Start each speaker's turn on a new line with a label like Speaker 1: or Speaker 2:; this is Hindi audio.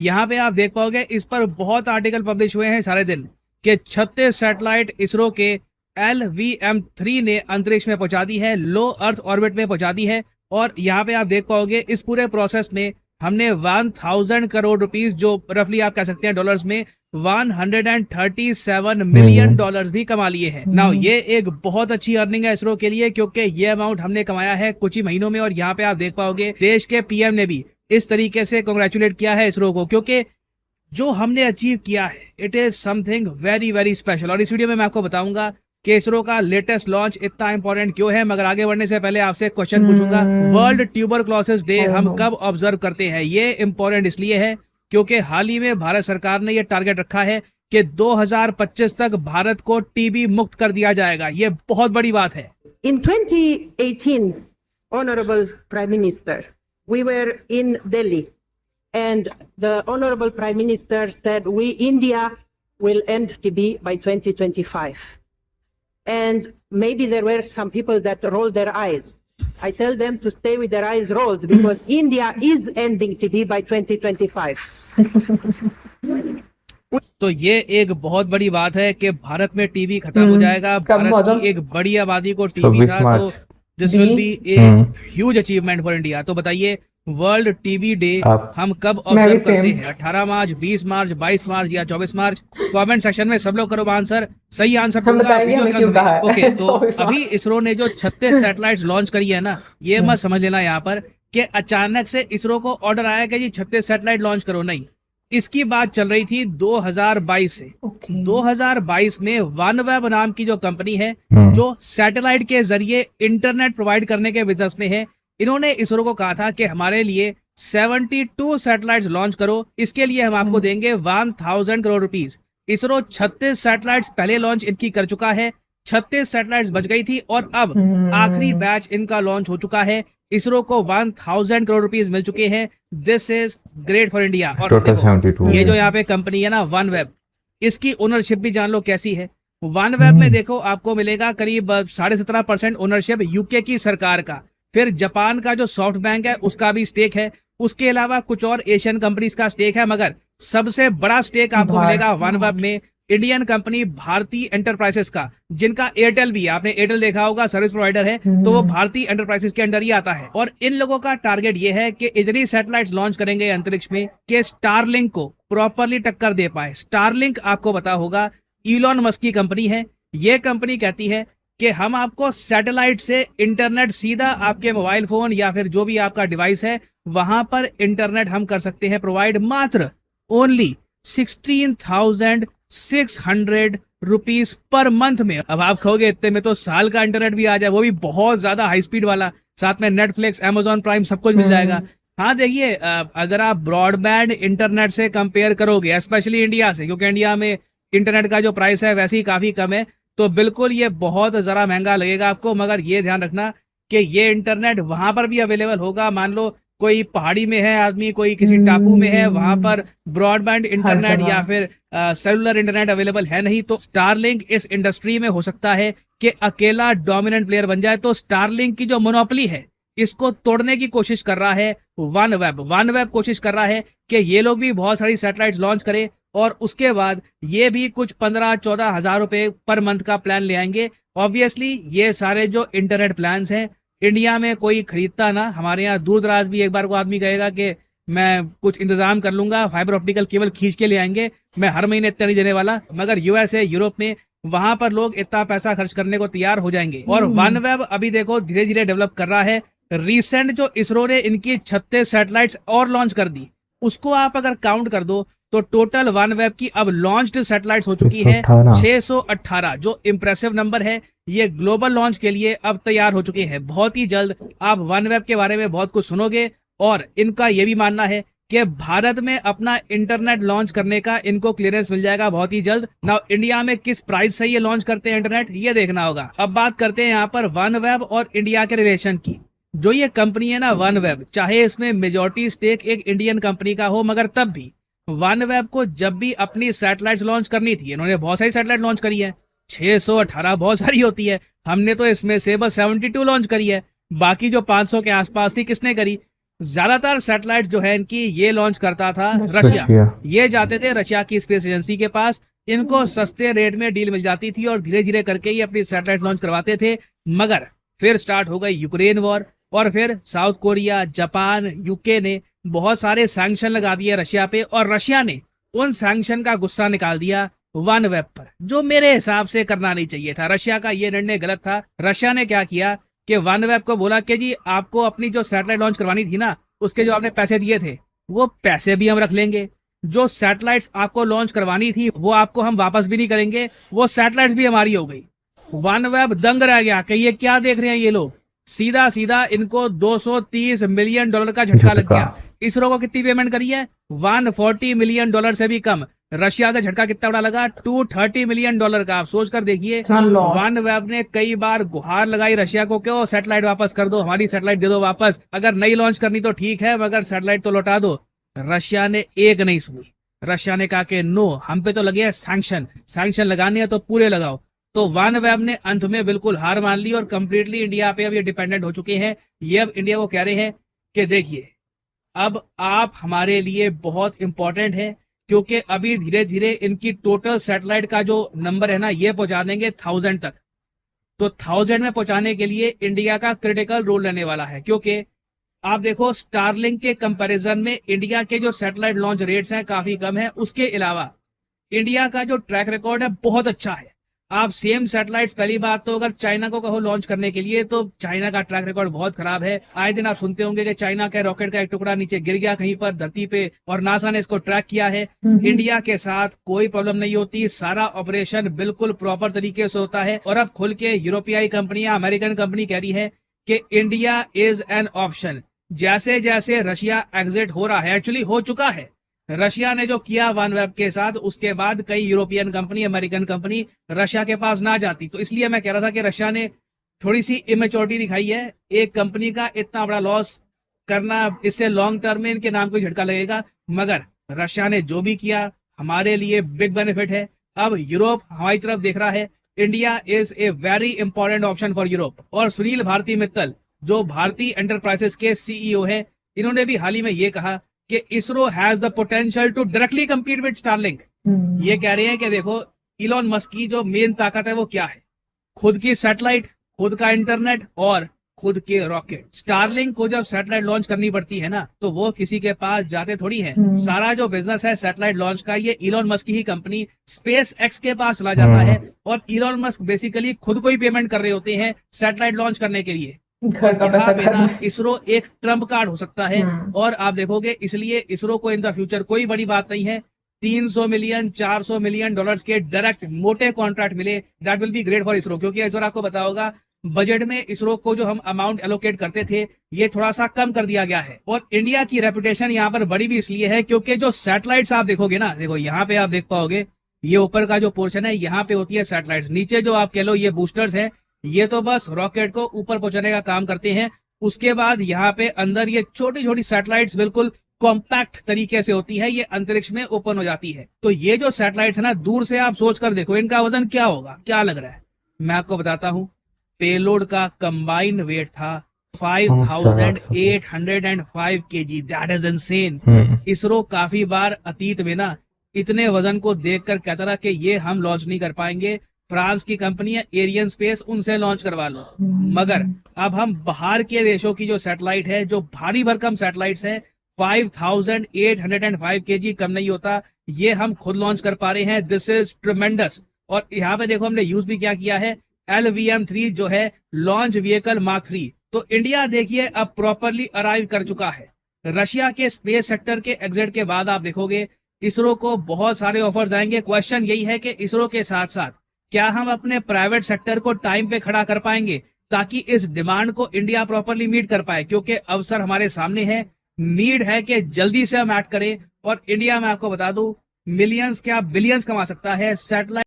Speaker 1: यहाँ पे आप देख पाओगे इस पर बहुत आर्टिकल पब्लिश हुए हैं सारे दिन कि 36 सैटेलाइट इसरो के LVM-3 ने अंतरिक्ष में पहुंचा दी है, लो अर्थ ऑर्बिट में पहुंचा दी है। और यहाँ पे आप देख पाओगे इस पूरे प्रोसेस में हमने 1000 करोड़ रुपीस, जो रफली आप कह सकते हैं डॉलर्स में 137 मिलियन डॉलर्स भी कमा लिए हैं। नाउ ये एक बहुत अच्छी अर्निंग है इसरो के लिए, क्योंकि ये अमाउंट हमने कमाया है कुछ ही महीनों में। और यहाँ पे आप देख पाओगे देश के PM ने भी इस तरीके से कांग्रेचुलेट किया है इसरो को, क्योंकि जो हमने अचीव किया है it is something very very special. और इस वीडियो में मैं आपको बताऊंगा कि इसरो का लेटेस्ट लॉन्च इतना इंपॉर्टेंट क्यों है। मगर आगे बढ़ने से पहले आपसे क्वेश्चन पूछूंगा, वर्ल्ड ट्यूबरक्लोसिस डे हम कब ऑब्जर्व करते हैं? ये इंपॉर्टेंट इसलिए है क्योंकि हाल ही में भारत सरकार ने ये टारगेट रखा है कि 2025 तक भारत को टीबी मुक्त कर दिया जाएगा। ये बहुत बड़ी बात है।
Speaker 2: In 2018, Honorable Prime Minister, we were in Delhi and the Honorable Prime Minister said India will end TB by 2025. And maybe there were some people that rolled their eyes. I tell them to stay with their eyes rolled because India is ending TB by 2025.
Speaker 1: तो ये एक बहुत बड़ी बात है कि भारत में टीबी खत्म हो जाएगा। भारत की एक बड़ी आबादी को टीबी था, तो this will be a huge achievement for India. तो बताइए वर्ल्ड टीबी डे हम कब ऑब्जर्व करते हैं? 18 मार्च, 20 मार्च, 22 मार्च या 24 मार्च? कमेंट सेक्शन में सब लोग करो आंसर। सही आंसर ओके। तो अभी इसरो ने जो 36 सैटेलाइट्स लॉन्च करी है ना, ये मत समझ लेना यहाँ पर कि अचानक से इसरो को ऑर्डर आया कि जी 36 सैटेलाइट लॉन्च करो, नहीं। इसकी बात चल रही थी 2022 से। 2022 में वनवेब नाम की जो कंपनी है जो सैटेलाइट के जरिए इंटरनेट प्रोवाइड करने के बिजनेस में है, इन्होंने इसरो को कहा था कि हमारे लिए 72 सैटेलाइट्स लॉन्च करो, इसके लिए हम आपको देंगे 1000 करोड़ रुपीस। इसरो 36 सैटेलाइट्स पहले लॉन्च इनकी कर चुका है, 36 सैटेलाइट्स बच गई थी और अब आखिरी बैच इनका लॉन्च हो चुका है। इसरो को 1000 करोड़ रुपीस मिल चुके हैं। This is great for India. और ये जो यहाँ पे कंपनी है ना वनवेब, इसकी ओनरशिप भी जान लो कैसी है। वनवेब में देखो आपको मिलेगा करीब 17.5% ओनरशिप यूके की सरकार का। फिर जापान का जो सॉफ्ट बैंक है उसका भी स्टेक है। उसके अलावा कुछ और एशियन कंपनीज का स्टेक है, मगर सबसे बड़ा स्टेक आपको मिलेगा वनवेब में इंडियन कंपनी भारती एंटरप्राइजेस का, जिनका एयरटेल भी, आपने एयरटेल देखा होगा सर्विस प्रोवाइडर है, तो वो भारती एंटरप्राइजेस के अंडर ही आता है। और इन लोगों का टारगेट ये है कि इतनी सैटेलाइट्स लॉन्च करेंगे अंतरिक्ष में कि स्टारलिंक को प्रॉपरली टक्कर दे पाए। स्टारलिंक आपको पता होगा इलॉन मस्क की कंपनी है। ये कंपनी कहती है कि हम आपको सैटेलाइट से इंटरनेट सीधा आपके मोबाइल फोन या फिर जो भी आपका डिवाइस है वहां पर इंटरनेट हम कर सकते हैं प्रोवाइड, मात्र ओनली 16,600 रुपीस पर मंथ में। अब आप कहोगे इतने में तो साल का इंटरनेट भी आ जाए, वो भी बहुत ज्यादा हाई स्पीड वाला, साथ में नेटफ्लिक्स, अमेजॉन प्राइम सब कुछ मिल जाएगा। हाँ देखिए, अगर आप ब्रॉडबैंड इंटरनेट से कंपेयर करोगे, स्पेशली इंडिया से, क्योंकि इंडिया में इंटरनेट का जो प्राइस है वैसे ही काफी कम है, तो बिल्कुल ये बहुत जरा महंगा लगेगा आपको। मगर ये ध्यान रखना कि ये इंटरनेट वहां पर भी अवेलेबल होगा। मान लो कोई पहाड़ी में है आदमी, कोई किसी टापू में है, वहां पर ब्रॉडबैंड इंटरनेट या फिर सेलुलर इंटरनेट अवेलेबल है नहीं, तो स्टारलिंक इस इंडस्ट्री में हो सकता है कि अकेला डोमिनेंट प्लेयर बन जाए। तो स्टारलिंक की जो मोनोपोली है इसको तोड़ने की कोशिश कर रहा है वनवेब। वनवेब कोशिश कर रहा है कि ये लोग भी बहुत सारी सैटेलाइट्स लॉन्च करें और उसके बाद ये भी कुछ 15-14 हजार रुपए पर मंथ का प्लान ले आएंगे। ऑब्वियसली ये सारे जो इंटरनेट प्लान्स हैं इंडिया में कोई खरीदता ना। हमारे यहाँ दूर दराज भी एक बार को आदमी कहेगा कि मैं कुछ इंतजाम कर लूंगा, फाइबर ऑप्टिकल केबल खींच के ले आएंगे, मैं हर महीने इतना नहीं देने वाला। मगर यूएसए, यूरोप में, वहां पर लोग इतना पैसा खर्च करने को तैयार हो जाएंगे। और वनवेब अभी देखो धीरे धीरे डेवलप कर रहा है। रिसेंट जो इसरो ने इनकी 36 सैटेलाइट्स और लॉन्च कर दी, उसको आप अगर काउंट कर दो तो टोटल वनवेब की अब लॉन्च्ड सैटेलाइट्स हो चुकी है 618, जो इंप्रेसिव नंबर है। ये ग्लोबल लॉन्च के लिए अब तैयार हो चुके हैं। बहुत ही जल्द आप वनवेब के बारे में बहुत कुछ सुनोगे। और इनका ये भी मानना है कि भारत में अपना इंटरनेट लॉन्च करने का इनको क्लियरेंस मिल जाएगा बहुत ही जल्द। नाउ इंडिया में किस प्राइस से ये लॉन्च करते हैं इंटरनेट, ये देखना होगा। अब बात करते हैं यहाँ पर वनवेब और इंडिया के रिलेशन की। जो ये कंपनी है ना वनवेब, चाहे इसमें मेजॉरिटी स्टेक एक इंडियन कंपनी का हो, मगर तब भी वनवेब को जब भी अपनी सैटेलाइट्स लॉन्च करनी थी, इन्होंने बहुत सारी सैटेलाइट लॉन्च करी है, 618 बहुत सारी होती है। हमने तो इसमें से बस 72 लॉन्च करी है। बाकी जो 500 के आसपास थी किसने करी? ज्यादातर सैटेलाइट जो है इनकी ये लॉन्च करता था रशिया। ये जाते थे रशिया की स्पेस एजेंसी के पास, इनको सस्ते रेट में डील मिल जाती थी और धीरे धीरे करके ये अपनी सैटेलाइट लॉन्च करवाते थे। मगर फिर स्टार्ट हो गई यूक्रेन वॉर और फिर साउथ कोरिया, जापान, यूके ने बहुत सारे सैंक्शन लगा दिए रशिया पे, और रशिया ने उन सैंक्शन का गुस्सा निकाल दिया वन वेब पर, जो मेरे हिसाब से करना नहीं चाहिए था। रशिया का ये निर्णय गलत था। रशिया ने क्या किया कि वन वेब को बोला कि जी आपको अपनी जो सैटेलाइट लॉन्च करवानी थी ना, उसके जो आपने पैसे दिए थे वो पैसे भी हम रख लेंगे, जो सैटेलाइट्स आपको लॉन्च करवानी थी वो आपको हम वापस भी नहीं करेंगे, वो सैटेलाइट्स भी हमारी हो गई। वन वेब दंग रह गया कि ये क्या देख रहे हैं ये लोग। सीधा सीधा इनको $230 मिलियन का झटका लग गया। इसरो को कितनी पेमेंट करी है? $140 मिलियन से भी कम। रशिया का झटका कितना बड़ा लगा? $230 मिलियन का। आप सोच कर देखिए। वन वेब ने कई बार गुहार लगाई रशिया को कि सैटेलाइट वापस कर दो, हमारी सैटेलाइट दे दो वापस, अगर नई लॉन्च करनी तो ठीक है मगर सैटेलाइट तो लौटा दो। रशिया ने एक नहीं सुनी। रशिया ने कहा कि नो, हम पे तो लगे हैं सैंक्शन लगाने हैं तो पूरे लगाओ। तो वन वेब ने अंत में बिल्कुल हार मान ली और कंप्लीटली इंडिया पे अब ये डिपेंडेंट हो चुके हैं। ये अब इंडिया को कह रहे हैं कि देखिए अब आप हमारे लिए बहुत इंपॉर्टेंट है, क्योंकि अभी धीरे धीरे इनकी टोटल सैटेलाइट का जो नंबर है ना ये पहुंचा देंगे 1000 तक। तो 1000 में पहुंचाने के लिए इंडिया का क्रिटिकल रोल रहने वाला है, क्योंकि आप देखो स्टारलिंक के कंपैरिजन में इंडिया के जो सैटेलाइट लॉन्च रेट्स हैं काफी कम है। उसके अलावा इंडिया का जो ट्रैक रिकॉर्ड है बहुत अच्छा है। आप सेम सैटेलाइट्स, पहली बात तो अगर चाइना को कहो लॉन्च करने के लिए तो चाइना का ट्रैक रिकॉर्ड बहुत खराब है। आए दिन आप सुनते होंगे कि चाइना के रॉकेट का एक टुकड़ा नीचे गिर गया कहीं पर धरती पे और नासा ने इसको ट्रैक किया है। इंडिया के साथ कोई प्रॉब्लम नहीं होती, सारा ऑपरेशन बिल्कुल प्रॉपर तरीके से होता है। और अब खुल के यूरोपीय कंपनियां, अमेरिकन कंपनी कह रही है कि इंडिया इज एन ऑप्शन। जैसे जैसे रशिया एग्जिट हो रहा है, एक्चुअली हो चुका है, रशिया ने जो किया वन वेब के साथ, उसके बाद कई European company, American company Russia के पास ना जाती। तो इसलिए मैं कह रहा था कि रशिया ने थोड़ी सी इमेच्योरिटी दिखाई है। एक कंपनी का इतना बड़ा लॉस करना, इससे लॉन्ग टर्म में इनके नाम को झटका लगेगा। मगर रशिया ने जो भी किया हमारे लिए बिग बेनिफिट है। अब यूरोप हमारी तरफ देख रहा है। India is a very important option for Europe. और सुनील भारती मित्तल जो भारतीय एंटरप्राइजेस के सीईओ हैं, इन्होंने भी हाल ही में ये कहा कि ISRO has the potential to directly compete with Starlink. ये कह रहे हैं कि देखो इलॉन मस्क की जो मेन ताकत है वो क्या है? खुद की सैटेलाइट, खुद का इंटरनेट और खुद के रॉकेट। स्टारलिंक को जब सैटेलाइट लॉन्च करनी पड़ती है ना तो वो किसी के पास जाते थोड़ी है। सारा जो बिजनेस है सैटेलाइट लॉन्च का ये इलॉन मस्क की ही कंपनी स्पेस एक्स के पास चला जाता है। और इलॉन मस्क बेसिकली खुद को ही पेमेंट कर रहे होते हैं सैटेलाइट लॉन्च करने के लिए।
Speaker 3: घर का पैसा
Speaker 1: यहाँ इसरो एक ट्रम्प कार्ड हो सकता है। और आप देखोगे इसलिए इसरो को इन द फ्यूचर कोई बड़ी बात नहीं है 300 मिलियन $400 मिलियन के डायरेक्ट मोटे कॉन्ट्रैक्ट मिले, that will be great for ISRO. क्योंकि इस बार आपको बताया होगा बजट में इसरो को जो हम अमाउंट एलोकेट करते थे ये थोड़ा सा कम कर दिया गया है। और इंडिया की रेपुटेशन यहाँ पर बड़ी भी इसलिए है क्योंकि जो सैटेलाइट्स आप देखोगे ना, देखो यहाँ पे आप देख पाओगे ये ऊपर का जो पोर्शन है यहाँ पे होती है सैटेलाइट, नीचे जो आप कह लो ये बूस्टर्स है, ये तो बस रॉकेट को ऊपर पहुंचाने का काम करते हैं। उसके बाद यहाँ पे अंदर ये छोटी छोटी सैटेलाइट्स बिल्कुल कॉम्पैक्ट तरीके से होती है, ये अंतरिक्ष में ओपन हो जाती है। तो ये जो सैटेलाइट्स है ना, दूर से आप सोच कर देखो इनका वजन क्या होगा, क्या लग रहा है? मैं आपको बताता हूँ। पेलोड का कंबाइंड वेट था 5805 kg। That is insane. ISRO काफी बार अतीत में ना इतने वजन को देखकर कहता रहा कि ये हम लॉन्च नहीं कर पाएंगे, फ्रांस की कंपनी है एरियन स्पेस, उनसे लॉन्च करवा लो। मगर अब हम बाहर के देशों की जो सैटेलाइट है, जो भारी भरकम सैटेलाइट्स हैं, 5805 kg कम नहीं होता, ये हम खुद लॉन्च कर पा रहे हैं। This is tremendous. और यहाँ पे देखो हमने यूज भी क्या किया है, LVM-3 जो है लॉन्च व्हीकल मार्क 3। तो इंडिया देखिए अब प्रॉपरली अराइव कर चुका है। रशिया के स्पेस सेक्टर के एग्जिट के बाद आप देखोगे इसरो को बहुत सारे ऑफर्स आएंगे। क्वेश्चन यही है कि इसरो के साथ साथ क्या हम अपने प्राइवेट सेक्टर को टाइम पे खड़ा कर पाएंगे ताकि इस डिमांड को इंडिया प्रॉपरली मीट कर पाए, क्योंकि अवसर हमारे सामने है। नीड है कि जल्दी से हम एक्ट करें। और इंडिया में आपको बता दूं मिलियंस क्या बिलियंस कमा सकता है सैटेलाइट